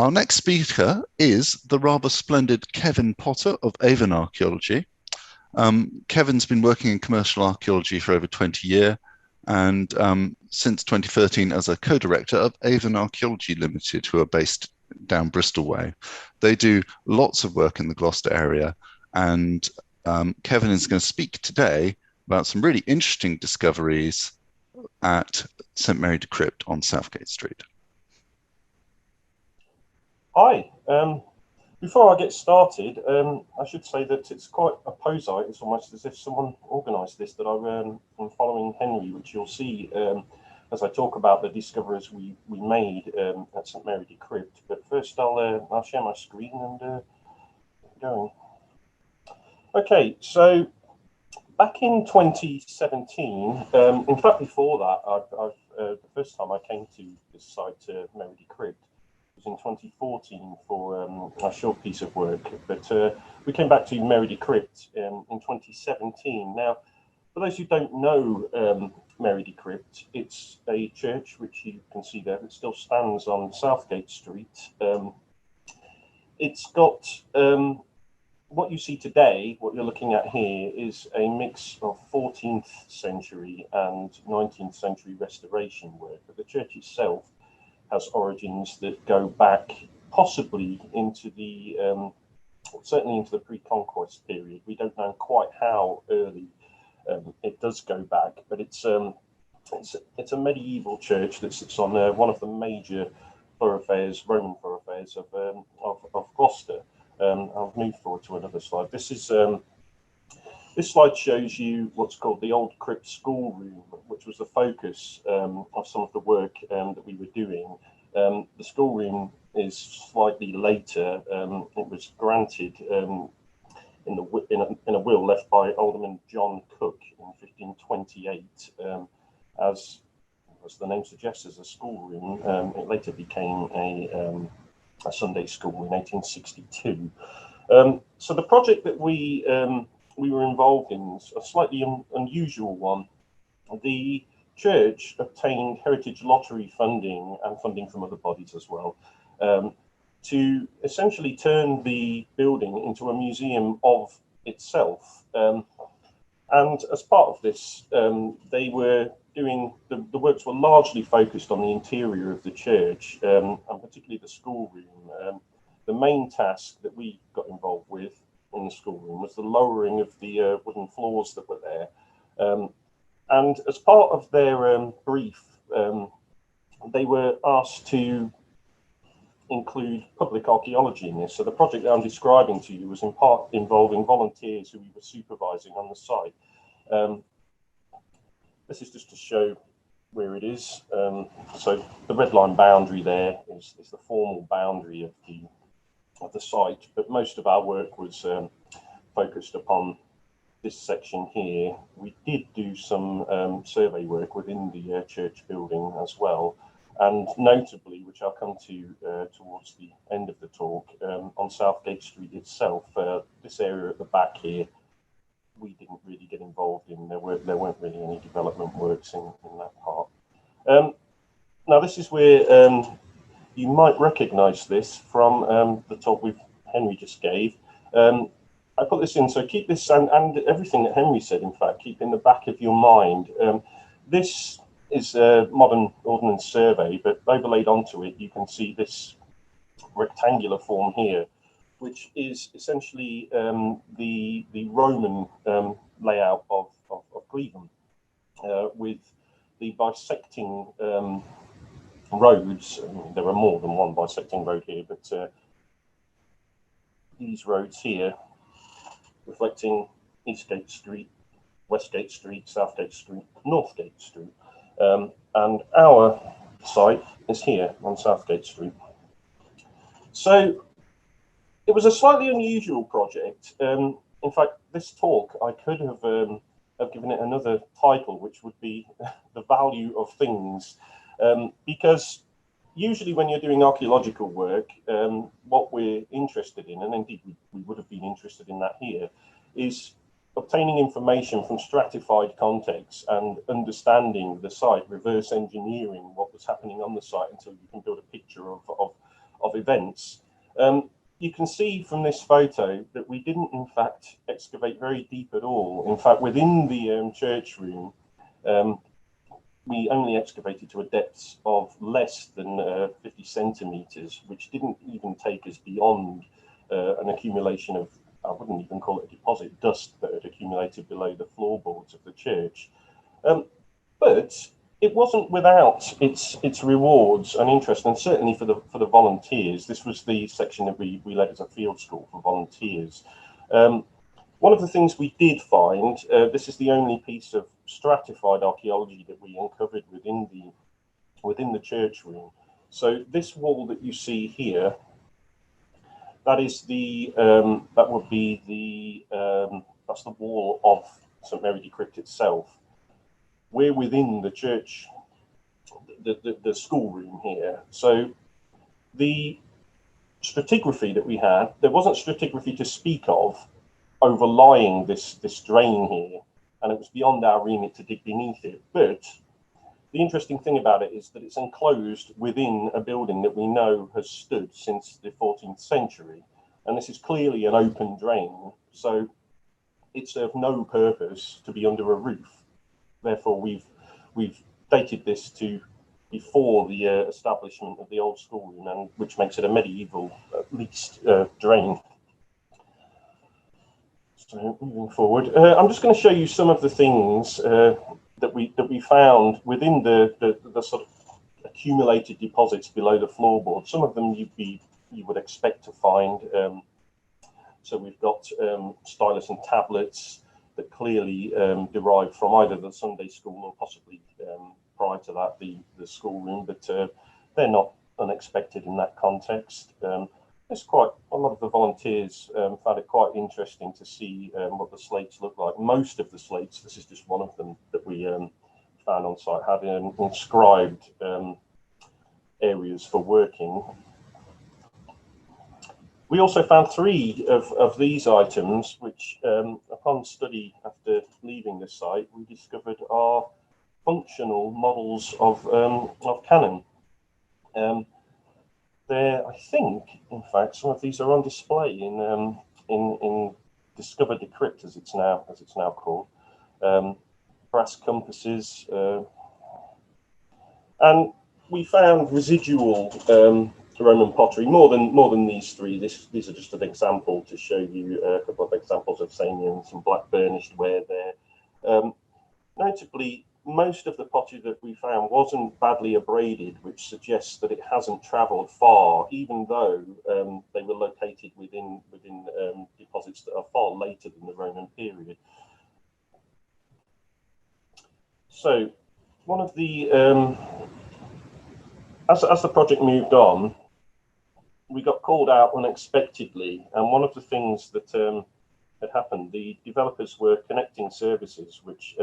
Our next speaker is the rather splendid Kevin Potter of Avon Archaeology. Kevin's been working in commercial archaeology for over 20 years and since 2013 as a co-director of Avon Archaeology Limited, who are based down Bristol way. They do lots of work in the Gloucester area, and Kevin is going to speak today about some really interesting discoveries at St Mary de Crypt on Southgate Street. Hi. Before I get started, I should say that it's quite a posite. It's almost as if someone organised this, that I'm following Henry, which you'll see as I talk about the discoveries we made at St Mary de Crypt. But first, I'll share my screen and get going. Okay, so back in 2017, in fact, before that, the first time I came to this site, Mary de Crypt, was in 2014 for a short piece of work. But we came back to Mary de Crypt in 2017. Now, for those who don't know Mary de Crypt, it's a church which you can see there that still stands on Southgate Street. It's got what you see today, what you're looking at here, is a mix of 14th century and 19th century restoration work. But the church itself has origins that go back possibly into the, certainly into the pre-conquest period. We don't know quite how early it does go back, but it's a medieval church that sits on one of the major thoroughfares, Roman thoroughfares of Gloucester. I'll move forward to another slide. This slide shows you what's called the Old Crypt Schoolroom, which was the focus of some of the work that we were doing. The schoolroom is slightly later. It was granted in a will left by Alderman John Cook in 1528 as the name suggests, as a schoolroom. It later became a Sunday school in 1862. So the project that we were involved in is a slightly unusual one. The church obtained heritage lottery funding and funding from other bodies as well to essentially turn the building into a museum of itself. And as part of this, they were doing, the works were largely focused on the interior of the church, and particularly the schoolroom. The main task that we got involved with in the schoolroom was the lowering of the wooden floors that were there. And as part of their brief, they were asked to include public archaeology in this. So the project that I'm describing to you was in part involving volunteers who we were supervising on the site. This is just to show where it is. So the red line boundary there is the formal boundary of the site, but most of our work was focused upon this section here. We did do some survey work within the church building as well, and notably, which I'll come to towards the end of the talk, on Southgate Street itself, this area at the back here, we didn't really get involved in. There weren't really any development works in that part. Now this is where you might recognise this from the talk Henry just gave. I put this in, so keep this and everything that Henry said, in fact, keep in the back of your mind. This is a modern ordnance survey, but overlaid onto it, you can see this rectangular form here, which is essentially the Roman layout of Cleveland, with the bisecting roads. I mean, there are more than one bisecting road here, but these roads here reflecting Eastgate Street, Westgate Street, Southgate Street, Northgate Street. And our site is here on Southgate Street. So it was a slightly unusual project. In fact, this talk, I could have given it another title, which would be The Value of Things, because usually when you're doing archaeological work, what we're interested in, and indeed we would have been interested in that here, is obtaining information from stratified contexts and understanding the site, reverse engineering what was happening on the site until you can build a picture of of events. You can see from this photo that we didn't, in fact, excavate very deep at all. In fact, within the church room, we only excavated to a depth of less than 50 centimetres, which didn't even take us beyond an accumulation of, I wouldn't even call it a deposit, dust that had accumulated below the floorboards of the church. But it wasn't without its rewards and interest, and certainly for the volunteers. This was the section that we led as a field school for volunteers. One of the things we did find, this is the only piece of stratified archaeology that we uncovered within the church room. So this wall that you see here, that is that would be that's the wall of St Mary de Crypt itself. We're within the church, the schoolroom here. So the stratigraphy that we had, there wasn't stratigraphy to speak of overlying this drain here, and it was beyond our remit to dig beneath it. But the interesting thing about it is that it's enclosed within a building that we know has stood since the 14th century, and this is clearly an open drain, so it served no purpose to be under a roof. Therefore, we've dated this to before the establishment of the old schoolroom, and which makes it a medieval, at least, drain. So moving forward, I'm just going to show you some of the things that we found within the sort of accumulated deposits below the floorboard. Some of them you would expect to find. So we've got stylus and tablets that clearly derive from either the Sunday school or possibly prior to that the schoolroom, but they're not unexpected in that context. It's quite a lot of the volunteers found it quite interesting to see what the slates look like. Most of the slates, this is just one of them that we found on site, had inscribed areas for working. We also found 3 of these items, which upon study after leaving the site, we discovered are functional models of cannon. I think, in fact, some of these are on display in Discover DeCrypt, as it's now called. Brass compasses, and we found residual Roman pottery, more than these 3. These are just an example to show you a couple of examples of Samian, some black burnished ware there. Notably, most of the pottery that we found wasn't badly abraded, which suggests that it hasn't travelled far, even though they were located within deposits that are far later than the Roman period. So, one of the as the project moved on, we got called out unexpectedly, and one of the things that had happened, the developers were connecting services, which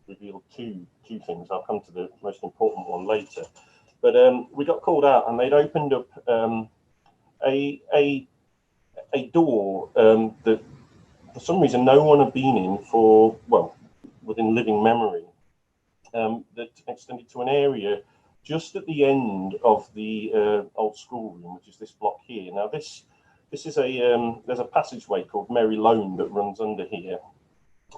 revealed two things. I'll come to the most important one later. But we got called out, and they'd opened up a door that for some reason no one had been in for, well, within living memory, that extended to an area just at the end of the old schoolroom, which is this block here. Now this is there's a passageway called Mary Lone that runs under here,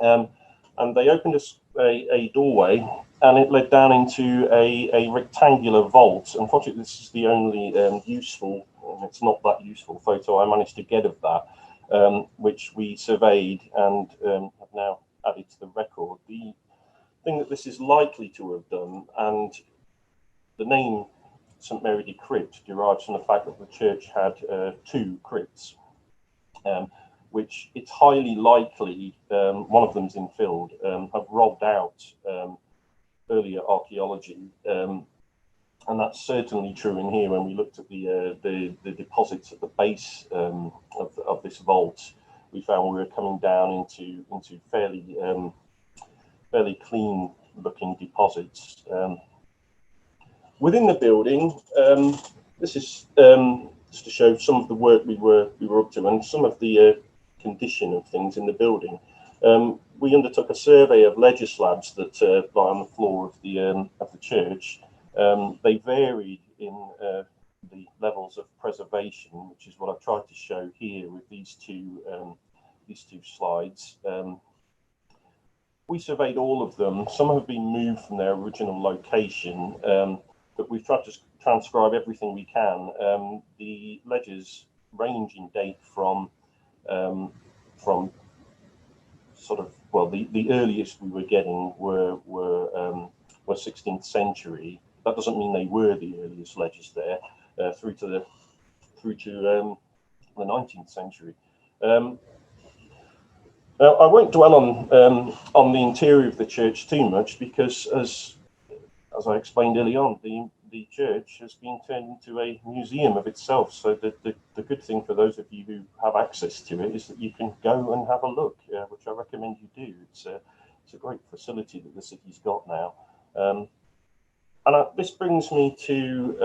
and they opened a doorway, and it led down into a rectangular vault. Unfortunately, this is the only useful, it's not that useful photo I managed to get of that, which we surveyed and have now added to the record. The thing that this is likely to have done, and the name St Mary de Crypt derives from the fact that the church had 2 crypts, which it's highly likely, one of them's infilled, have robbed out earlier archaeology, and that's certainly true in here. When we looked at the deposits at the base of this vault, we found we were coming down into fairly clean looking deposits. Within the building, this is just to show some of the work we were up to and some of the condition of things in the building. We undertook a survey of ledger slabs that lie on the floor of the church. They varied in the levels of preservation, which is what I've tried to show here with these two slides. We surveyed all of them. Some have been moved from their original location, but we've tried to transcribe everything we can. The ledgers range in date from sort of, well, the earliest we were getting were 16th century. That doesn't mean they were the earliest ledgers there, through to the 19th century. Now, I won't dwell on the interior of the church too much, because as I explained early on, the church has been turned into a museum of itself. So the good thing for those of you who have access to it is that you can go and have a look, which I recommend you do. It's a great facility that the city's got now. This brings me to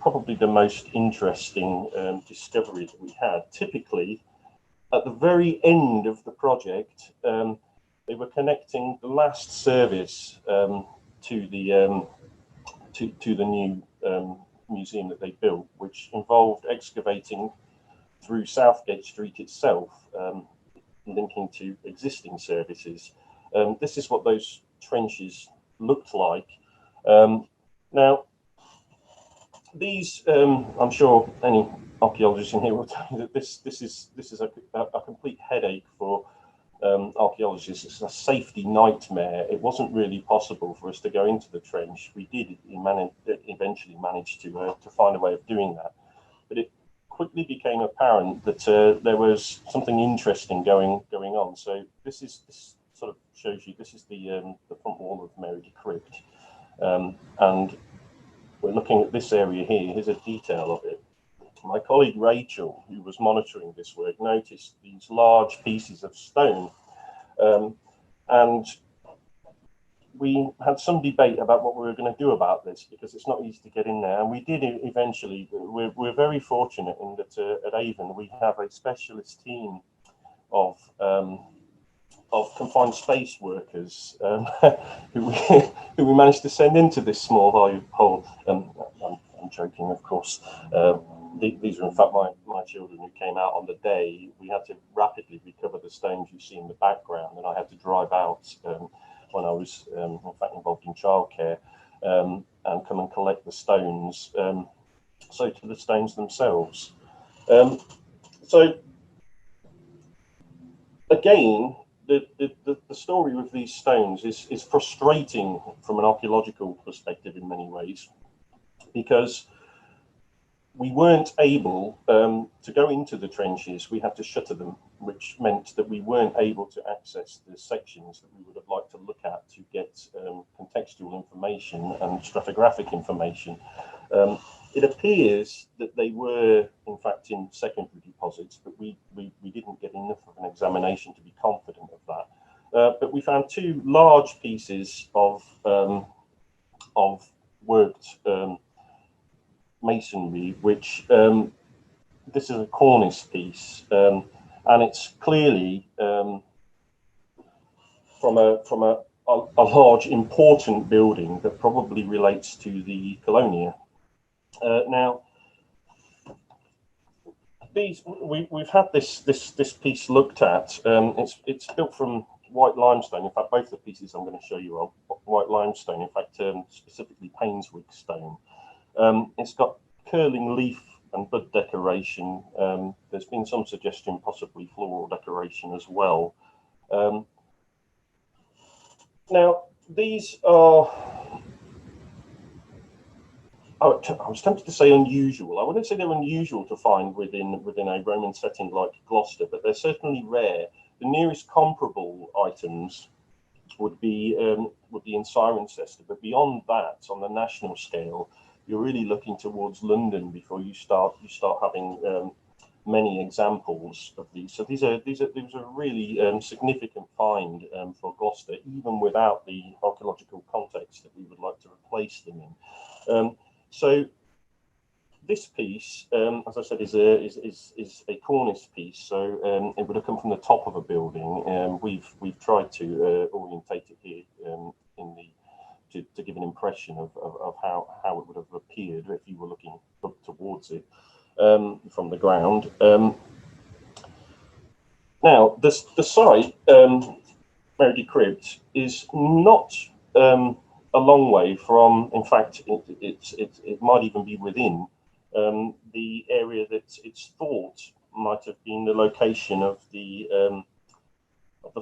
probably the most interesting discovery that we had. Typically, at the very end of the project, they were connecting the last service to the new museum that they built, which involved excavating through Southgate Street itself, linking to existing services. This is what those trenches looked like. Now, these, I'm sure any archaeologists in here will tell you that this is a complete headache for archaeologists. It's a safety nightmare. It wasn't really possible for us to go into the trench. We did eventually manage to find a way of doing that, but it quickly became apparent that there was something interesting going on. So this sort of shows you, this is the front wall of Mary de Crypt, and we're looking at this area here. Here's a detail of it. My colleague Rachel, who was monitoring this work, noticed these large pieces of stone, and we had some debate about what we were going to do about this, because it's not easy to get in there, and we did eventually. We're very fortunate in that at Avon we have a specialist team of confined space workers who we managed to send into this small hole. I'm joking, of course. These are in fact my children who came out on the day. We had to rapidly recover the stones you see in the background, and I had to drive out when I was in fact involved in childcare, and come and collect the stones. So to the stones themselves. So again, the story with these stones is frustrating from an archaeological perspective in many ways, because we weren't able to go into the trenches. We had to shutter them, which meant that we weren't able to access the sections that we would have liked to look at to get contextual information and stratigraphic information. It appears that they were, in fact, in secondary deposits, but we didn't get enough of an examination to be confident of that. But we found two large pieces of worked masonry, which this is a cornice piece, and it's clearly from a large important building that probably relates to the colonia. Now, we've had this piece looked at. It's built from white limestone. In fact, both the pieces I'm going to show you are white limestone. In fact, specifically Painswick stone. It's got curling leaf and bud decoration. There's been some suggestion possibly floral decoration as well. Now, these are, I was tempted to say unusual. I wouldn't say they're unusual to find within a Roman setting like Gloucester, but they're certainly rare. The nearest comparable items would be in Cirencester, but beyond that, on the national scale, you're really looking towards London before you start having many examples of these. So these are really significant find for Gloucester, even without the archaeological context that we would like to replace them in. So this piece, as I said, is a cornice piece. So it would have come from the top of a building. We've tried to orientate it here in the to give an impression of how it would have appeared if you were looking up towards it from the ground. Now, the site, Mary de Crypt, is not a long way from, in fact, it might even be within the area that it's thought might have been the location of the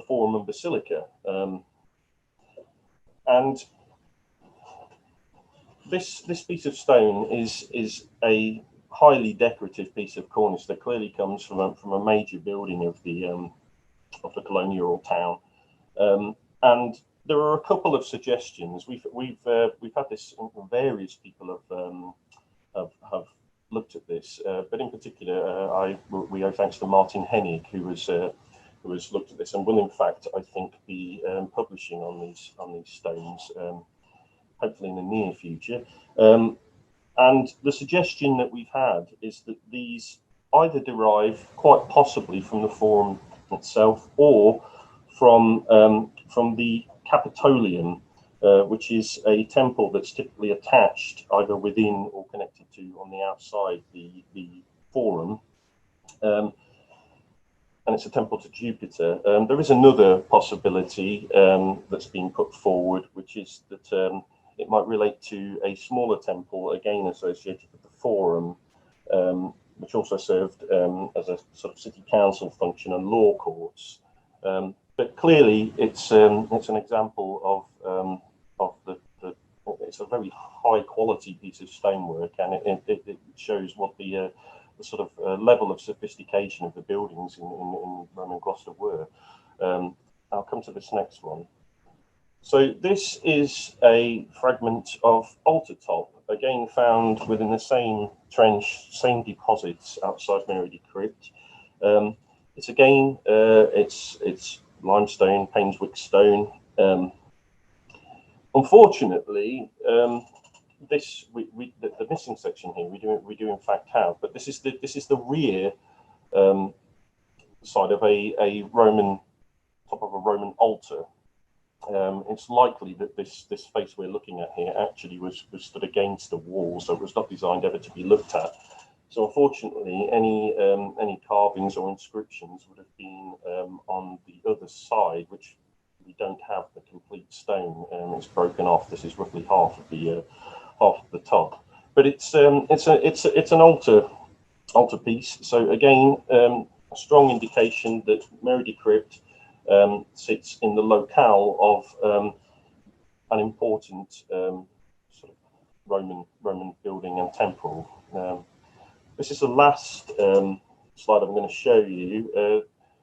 Forum and Basilica. And this piece of stone is a highly decorative piece of cornice that clearly comes from a major building of the colonial town, and there are a couple of suggestions. We've had this. Various people have looked at this, but in particular, we owe thanks to Martin Hennig, who has looked at this and will, in fact, I think, be publishing on these stones, hopefully in the near future. And the suggestion that we've had is that these either derive quite possibly from the Forum itself, or from the Capitolium, which is a temple that's typically attached either within or connected to on the outside the Forum. And it's a temple to Jupiter. There is another possibility that's been put forward, which is that it might relate to a smaller temple, again associated with the Forum, which also served as a sort of city council function and law courts. But clearly, it's an example of the it's a very high quality piece of stonework, and it shows what the sort of level of sophistication of the buildings in Roman Gloucester were. I'll come to this next one. So this is a fragment of altar top, again found within the same trench, same deposits outside Mary de Crypt. It's again, it's limestone, Painswick stone. Unfortunately, the missing section here we do in fact have, but this is the rear side of a Roman top of a Roman altar. It's likely that this face we're looking at here actually was stood against the wall, so it was not designed ever to be looked at. So unfortunately, any carvings or inscriptions would have been on the other side, which we don't have the complete stone. It's broken off. This is roughly half of the top, but it's an altar piece. So again, a strong indication that Mary de Crypt sits in the locale of an important sort of Roman building and temple. This is the last slide I'm going to show you.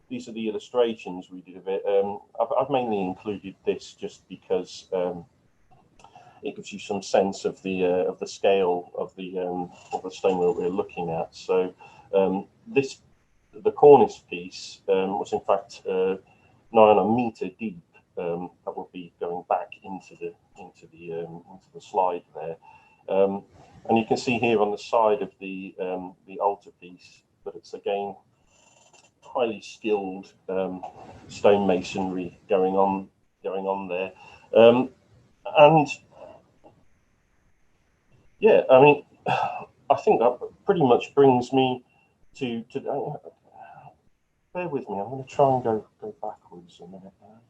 These are the illustrations we did of it. I've mainly included this just because it gives you some sense of the scale of the stonework we're looking at. So the cornice piece was in fact nigh on a metre deep. That will be going back into the slide there. And you can see here on the side of the altarpiece that it's again highly skilled stonemasonry going on there. And yeah, I mean, I think that pretty much brings me to bear with me. I'm going to try and go backwards a minute now.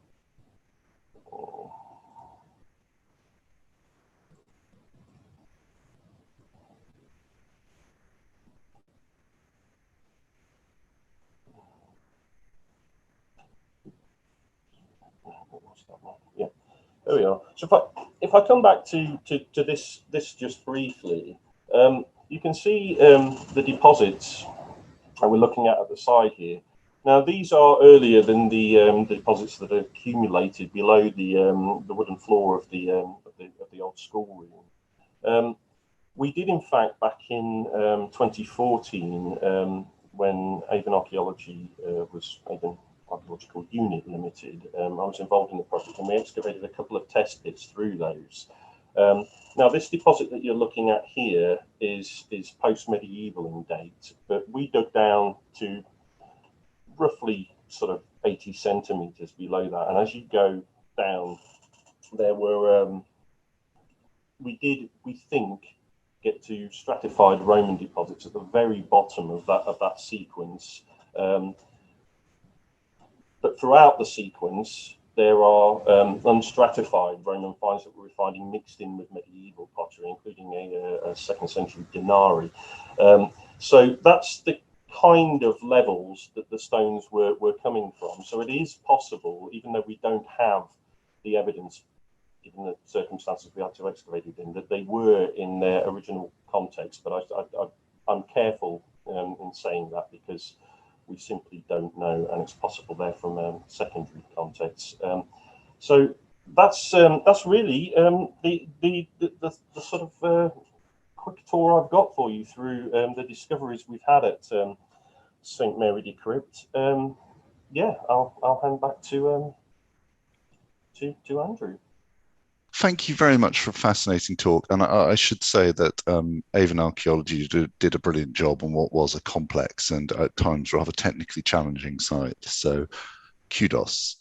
Yeah, there we are. So if I come back to this just briefly, you can see the deposits that we're looking at the side here. Now these are earlier than the deposits that are accumulated below the wooden floor of the old schoolroom. We did, in fact, back in 2014, when Avon Archaeology was Avon Archaeological Unit Limited, I was involved in the project, and we excavated a couple of test pits through those. Now, this deposit that you're looking at here is post-medieval in date, but we dug down to roughly sort of 80 centimetres below that, and as you go down, there were we think, get to stratified Roman deposits at the very bottom of that sequence. But throughout the sequence, there are unstratified Roman finds that we're finding mixed in with medieval pottery, including a 2nd century denarii. So that's the kind of levels that the stones were coming from. So it is possible, even though we don't have the evidence, given the circumstances we had to excavate it in, that they were in their original context. But I'm careful in saying that, because we simply don't know, and it's possible they're from secondary contexts. So that's really the sort of quick tour I've got for you through the discoveries we've had at St Mary de Crypt. Yeah, I'll hand back to Andrew. Thank you very much for a fascinating talk. And I should say that Avon Archaeology did a brilliant job on what was a complex and at times rather technically challenging site. So kudos.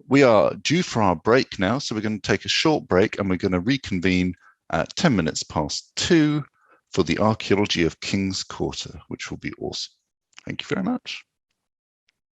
We are due for our break now. So we're going to take a short break and we're going to reconvene at 10 minutes past 2 for the Archaeology of King's Quarter, which will be awesome. Thank you very much.